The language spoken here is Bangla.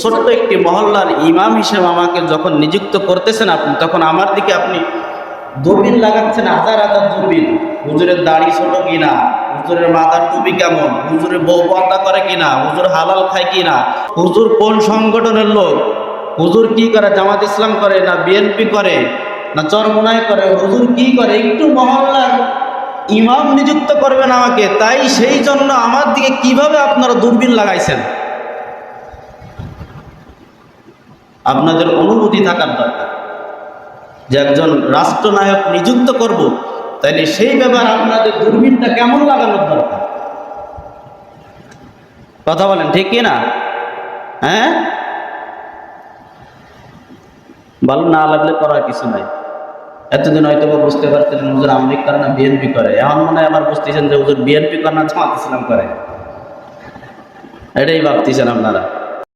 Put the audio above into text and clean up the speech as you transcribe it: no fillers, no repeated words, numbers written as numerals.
ছোট্ট একটি মহল্লার ইমাম হিসেবে আমাকে যখন নিযুক্ত করতেছেন আপনি, তখন আমার দিকে আপনি দূরবীন লাগাচ্ছেন, হাজার হাজার দূরবীন। হুজুরের দাড়ি ছোট কিনা, হুজুরের মাথার টুপি কেমন, হুজুরের বউ পর্দা করে কিনা, হুজুর হালাল খায় কিনা, হুজুর কোন সংগঠনের লোক, হুজুর কি করে, জামাত ইসলাম করে না বিএনপি করে না চরমোনাই করে, হুজুর কি করে, একটু মহল্লার ইমাম নিযুক্ত করবেন আমাকে, তাই সেই জন্য আমার দিকে কিভাবে আপনারা দূরবীন লাগাইছেন? আপনাদের অনুভূতি থাকার দরকার যে একজন রাষ্ট্রনায়ক নিযুক্ত করব, তাইলে সেই ব্যাপারে আপনাদের দূরবীনটা কেমন লাগানোর দরকার। কথা বলেন ঠিক কি না? হ্যাঁ, ভালো না লাগলে করার কিছু নাই। এতদিন হয়তো বুঝতে পারছিলেন হুজুর আওয়ামী লীগ করে না বিএনপি করে, এখন মনে হয় আবার বুঝতেছেন যে হুজুর বিএনপি করে না জামাত ইসলাম করে, এটাই ভাবতেছেন আপনারা।